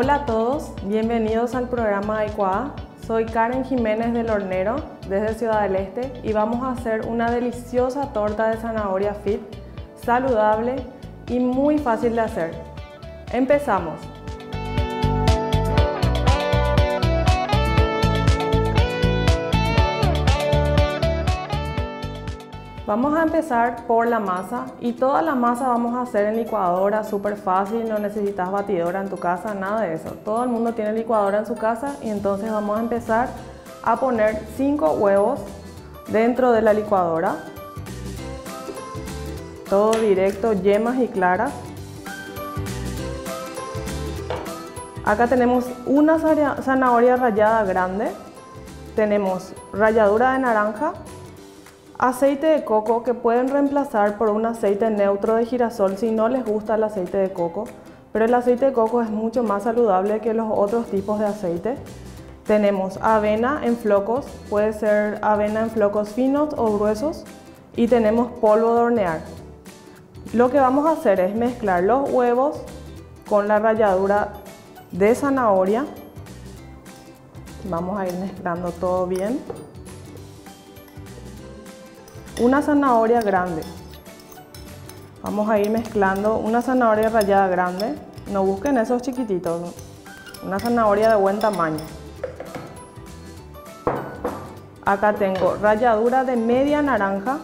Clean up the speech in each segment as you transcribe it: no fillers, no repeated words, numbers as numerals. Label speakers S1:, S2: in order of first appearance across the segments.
S1: Hola a todos, bienvenidos al programa Adecuada. Soy Karen Jiménez del Hornero, desde Ciudad del Este, y vamos a hacer una deliciosa torta de zanahoria fit, saludable y muy fácil de hacer. ¡Empezamos! Vamos a empezar por la masa, y toda la masa vamos a hacer en licuadora, súper fácil, no necesitas batidora en tu casa, nada de eso. Todo el mundo tiene licuadora en su casa y entonces vamos a empezar a poner 5 huevos dentro de la licuadora. Todo directo, yemas y claras. Acá tenemos una zanahoria rallada grande, tenemos ralladura de naranja, aceite de coco que pueden reemplazar por un aceite neutro de girasol si no les gusta el aceite de coco, pero el aceite de coco es mucho más saludable que los otros tipos de aceite. Tenemos avena en flocos, puede ser avena en flocos finos o gruesos, y tenemos polvo de hornear. Lo que vamos a hacer es mezclar los huevos con la ralladura de zanahoria. Vamos a ir mezclando todo bien. Una zanahoria grande. Vamos a ir mezclando una zanahoria rallada grande. No busquen esos chiquititos. Una zanahoria de buen tamaño. Acá tengo ralladura de media naranja.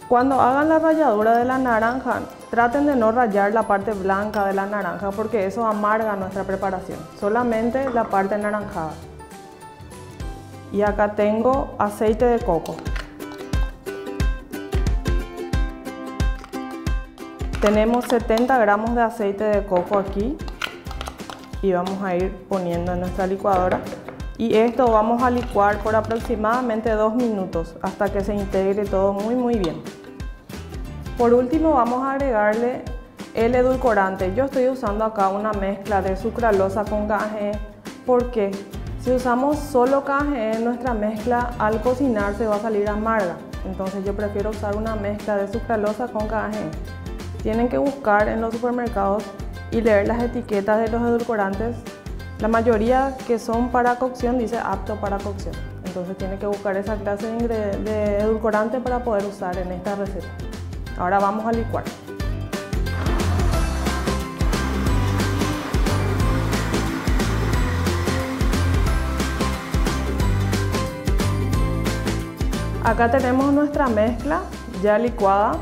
S1: Cuando hagan la ralladura de la naranja, traten de no rallar la parte blanca de la naranja porque eso amarga nuestra preparación. Solamente la parte anaranjada. Y acá tengo aceite de coco. Tenemos 70 gramos de aceite de coco aquí y vamos a ir poniendo en nuestra licuadora, y esto vamos a licuar por aproximadamente 2 minutos hasta que se integre todo muy bien. Por último vamos a agregarle el edulcorante. Yo estoy usando acá una mezcla de sucralosa con KGE porque si usamos solo KGE, nuestra mezcla al cocinar se va a salir amarga. Entonces yo prefiero usar una mezcla de sucralosa con KGE. Tienen que buscar en los supermercados y leer las etiquetas de los edulcorantes. La mayoría que son para cocción dice apto para cocción. Entonces tienen que buscar esa clase de edulcorante para poder usar en esta receta. Ahora vamos a licuar. Acá tenemos nuestra mezcla ya licuada.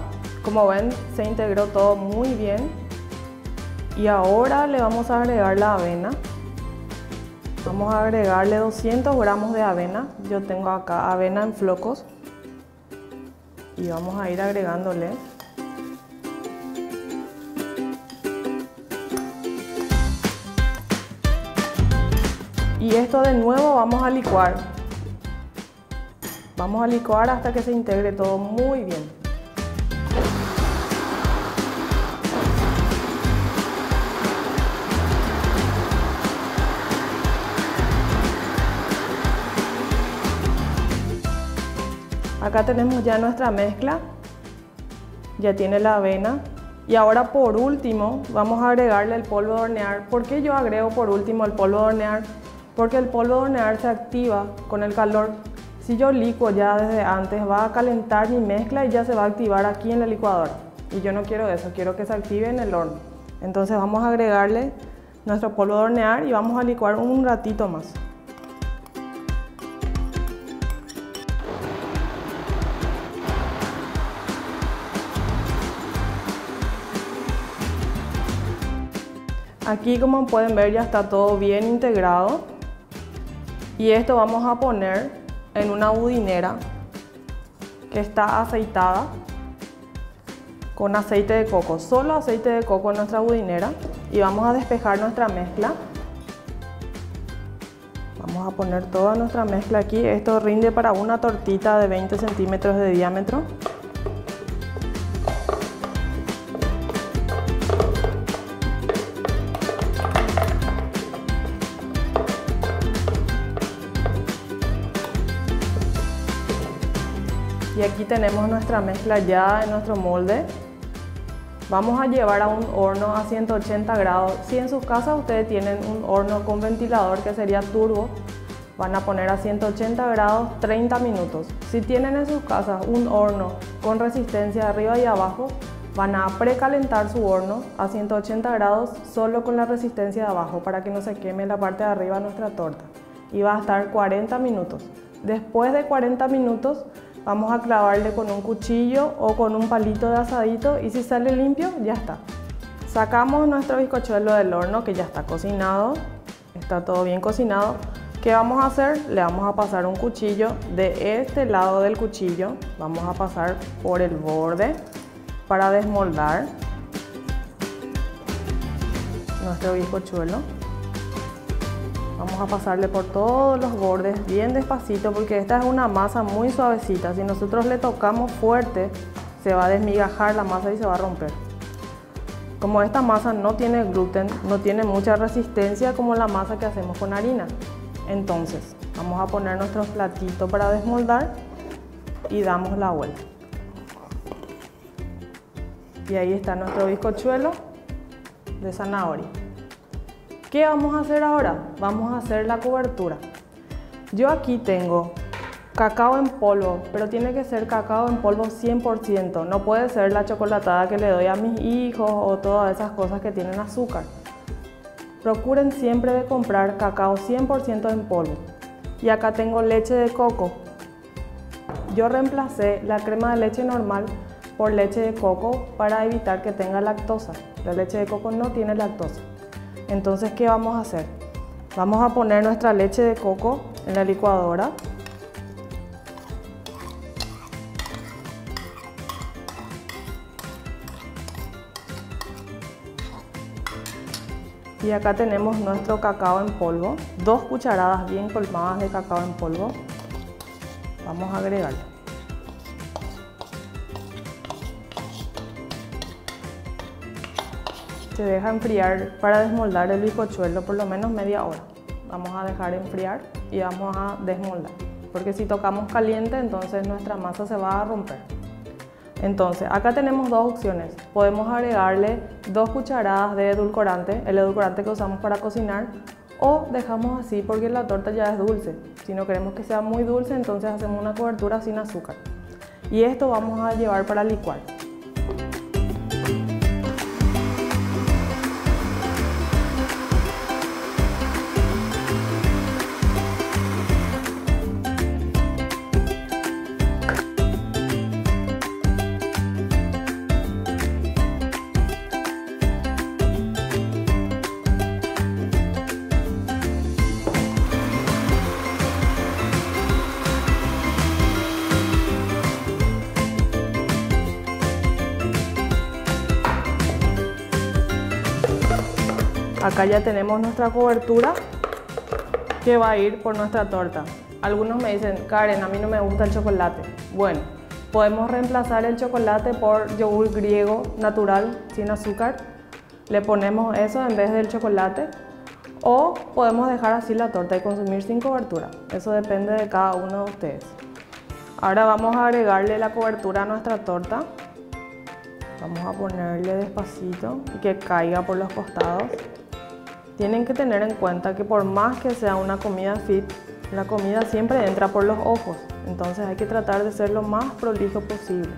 S1: Como ven, se integró todo muy bien. Y ahora le vamos a agregar la avena. Vamos a agregarle 200 gramos de avena. Yo tengo acá avena en flocos. Y vamos a ir agregándole. Y esto de nuevo vamos a licuar. Vamos a licuar hasta que se integre todo muy bien. Acá tenemos ya nuestra mezcla, ya tiene la avena, y ahora por último vamos a agregarle el polvo de hornear. ¿Por qué yo agrego por último el polvo de hornear? Porque el polvo de hornear se activa con el calor. Si yo licuo ya desde antes, va a calentar mi mezcla y ya se va a activar aquí en la licuadora. Y yo no quiero eso, quiero que se active en el horno. Entonces vamos a agregarle nuestro polvo de hornear y vamos a licuar un ratito más. Aquí, como pueden ver, ya está todo bien integrado, y esto vamos a poner en una budinera que está aceitada con aceite de coco, solo aceite de coco en nuestra budinera, y vamos a despejar nuestra mezcla. Vamos a poner toda nuestra mezcla aquí. Esto rinde para una tortita de 20 centímetros de diámetro. Y aquí tenemos nuestra mezcla ya en nuestro molde. Vamos a llevar a un horno a 180 grados. Si en sus casas ustedes tienen un horno con ventilador que sería turbo, van a poner a 180 grados 30 minutos. Si tienen en sus casas un horno con resistencia arriba y abajo, van a precalentar su horno a 180 grados solo con la resistencia de abajo para que no se queme la parte de arriba de nuestra torta. Y va a estar 40 minutos. Después de 40 minutos vamos a clavarle con un cuchillo o con un palito de asadito y si sale limpio, ya está. Sacamos nuestro bizcochuelo del horno que ya está cocinado, está todo bien cocinado. ¿Qué vamos a hacer? Le vamos a pasar un cuchillo de este lado del cuchillo, vamos a pasar por el borde para desmoldar nuestro bizcochuelo. Vamos a pasarle por todos los bordes bien despacito porque esta es una masa muy suavecita. Si nosotros le tocamos fuerte, se va a desmigajar la masa y se va a romper. Como esta masa no tiene gluten, no tiene mucha resistencia como la masa que hacemos con harina. Entonces, vamos a poner nuestros platitos para desmoldar y damos la vuelta. Y ahí está nuestro bizcochuelo de zanahoria. ¿Qué vamos a hacer ahora? Vamos a hacer la cobertura. Yo aquí tengo cacao en polvo, pero tiene que ser cacao en polvo 100%. No puede ser la chocolatada que le doy a mis hijos o todas esas cosas que tienen azúcar. Procuren siempre de comprar cacao 100% en polvo. Y acá tengo leche de coco. Yo reemplacé la crema de leche normal por leche de coco para evitar que tenga lactosa. La leche de coco no tiene lactosa. Entonces, ¿qué vamos a hacer? Vamos a poner nuestra leche de coco en la licuadora. Y acá tenemos nuestro cacao en polvo, 2 cucharadas bien colmadas de cacao en polvo. Vamos a agregarle. Se deja enfriar para desmoldar el bizcochuelo por lo menos media hora. Vamos a dejar enfriar y vamos a desmoldar. Porque si tocamos caliente, entonces nuestra masa se va a romper. Entonces, acá tenemos dos opciones. Podemos agregarle 2 cucharadas de edulcorante, el edulcorante que usamos para cocinar, o dejamos así porque la torta ya es dulce. Si no queremos que sea muy dulce, entonces hacemos una cobertura sin azúcar. Y esto vamos a llevar para licuar. Acá ya tenemos nuestra cobertura que va a ir por nuestra torta. Algunos me dicen, Karen, a mí no me gusta el chocolate. Bueno, podemos reemplazar el chocolate por yogur griego natural sin azúcar. Le ponemos eso en vez del chocolate. O podemos dejar así la torta y consumir sin cobertura. Eso depende de cada uno de ustedes. Ahora vamos a agregarle la cobertura a nuestra torta. Vamos a ponerle despacito y que caiga por los costados. Tienen que tener en cuenta que por más que sea una comida fit, la comida siempre entra por los ojos. Entonces hay que tratar de ser lo más prolijo posible.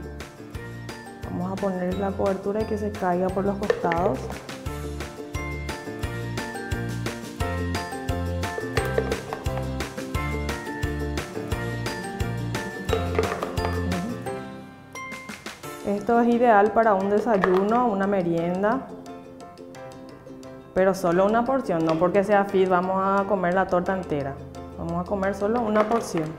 S1: Vamos a poner la cobertura y que se caiga por los costados. Esto es ideal para un desayuno, una merienda. Pero solo una porción, no porque sea fit vamos a comer la torta entera. Vamos a comer solo una porción.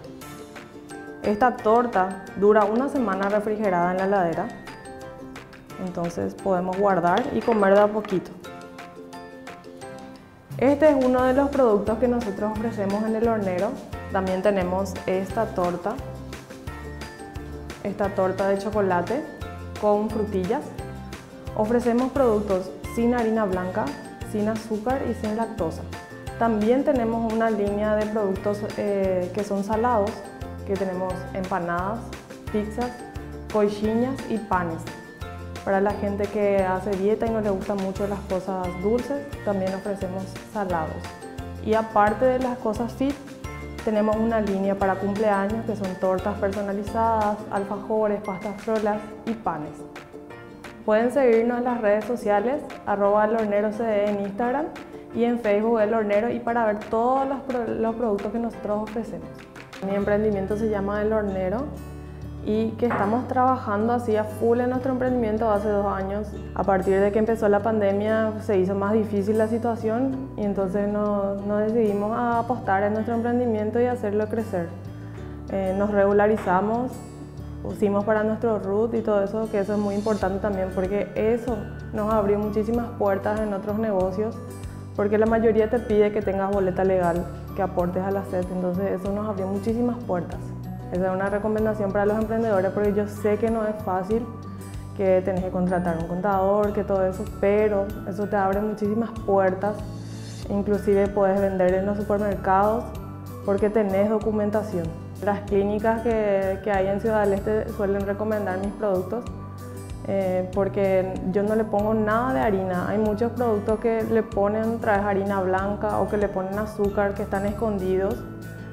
S1: Esta torta dura una semana refrigerada en la heladera. Entonces podemos guardar y comer de a poquito. Este es uno de los productos que nosotros ofrecemos en el hornero. También tenemos esta torta de chocolate con frutillas. Ofrecemos productos sin harina blanca, sin azúcar y sin lactosa. También tenemos una línea de productos que son salados, que tenemos empanadas, pizzas, coxinhas y panes. Para la gente que hace dieta y no le gustan mucho las cosas dulces, también ofrecemos salados. Y aparte de las cosas fit, tenemos una línea para cumpleaños que son tortas personalizadas, alfajores, pastas frolas y panes. Pueden seguirnos en las redes sociales, @elhornerocd en Instagram y en Facebook El Hornero, y para ver todos los productos que nosotros ofrecemos. Mi emprendimiento se llama El Hornero y que estamos trabajando así a full en nuestro emprendimiento hace 2 años. A partir de que empezó la pandemia se hizo más difícil la situación y entonces nos decidimos a apostar en nuestro emprendimiento y hacerlo crecer. Nos regularizamos, pusimos para nuestro RUT y todo eso, que eso es muy importante también porque eso nos abrió muchísimas puertas en otros negocios, porque la mayoría te pide que tengas boleta legal, que aportes a la SED, entonces eso nos abrió muchísimas puertas. Esa es una recomendación para los emprendedores porque yo sé que no es fácil, que tenés que contratar un contador, que todo eso, pero eso te abre muchísimas puertas. Inclusive puedes vender en los supermercados porque tenés documentación. Las clínicas que hay en Ciudad del Este suelen recomendar mis productos porque yo no le pongo nada de harina. Hay muchos productos que le ponen otra vez harina blanca o que le ponen azúcar, que están escondidos.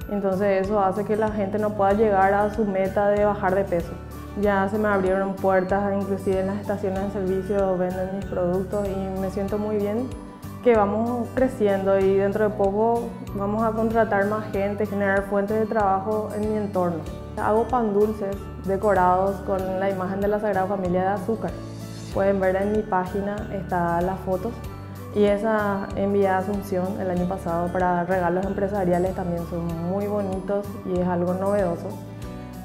S1: Entonces eso hace que la gente no pueda llegar a su meta de bajar de peso. Ya se me abrieron puertas, inclusive en las estaciones de servicio venden mis productos y me siento muy bien que vamos creciendo y dentro de poco vamos a contratar más gente, generar fuentes de trabajo en mi entorno. Hago pan dulces decorados con la imagen de la Sagrada Familia de Azúcar. Pueden ver en mi página, están las fotos. Y esa envié a Asunción el año pasado para regalos empresariales, también son muy bonitos y es algo novedoso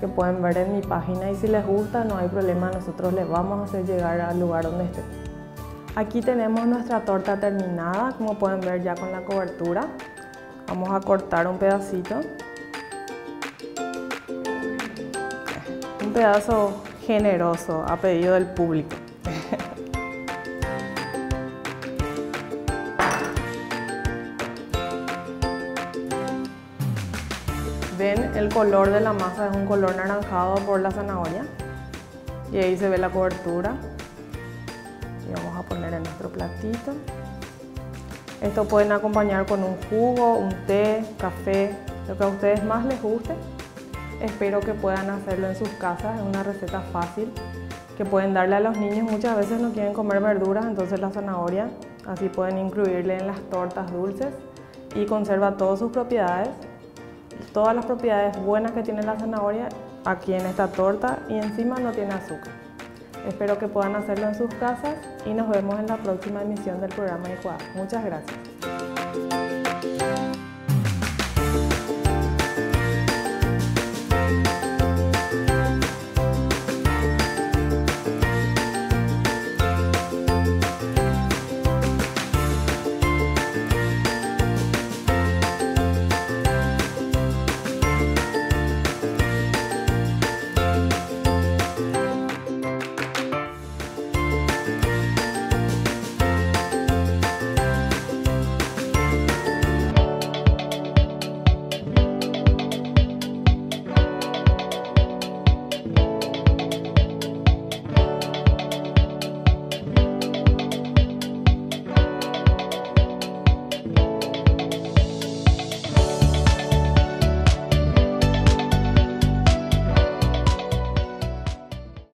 S1: que pueden ver en mi página, y si les gusta no hay problema, nosotros les vamos a hacer llegar al lugar donde estén. Aquí tenemos nuestra torta terminada, como pueden ver ya con la cobertura. Vamos a cortar un pedacito. Un pedazo generoso a pedido del público. Ven, el color de la masa es un color naranjado por la zanahoria y ahí se ve la cobertura. Y vamos a poner en nuestro platito. Esto pueden acompañar con un jugo, un té, café, lo que a ustedes más les guste. Espero que puedan hacerlo en sus casas, es una receta fácil que pueden darle a los niños. Muchas veces no quieren comer verduras, entonces la zanahoria, así pueden incluirle en las tortas dulces y conserva todas sus propiedades. Todas las propiedades buenas que tiene la zanahoria aquí en esta torta, y encima no tiene azúcar. Espero que puedan hacerlo en sus casas y nos vemos en la próxima emisión del programa ICUA. Muchas gracias.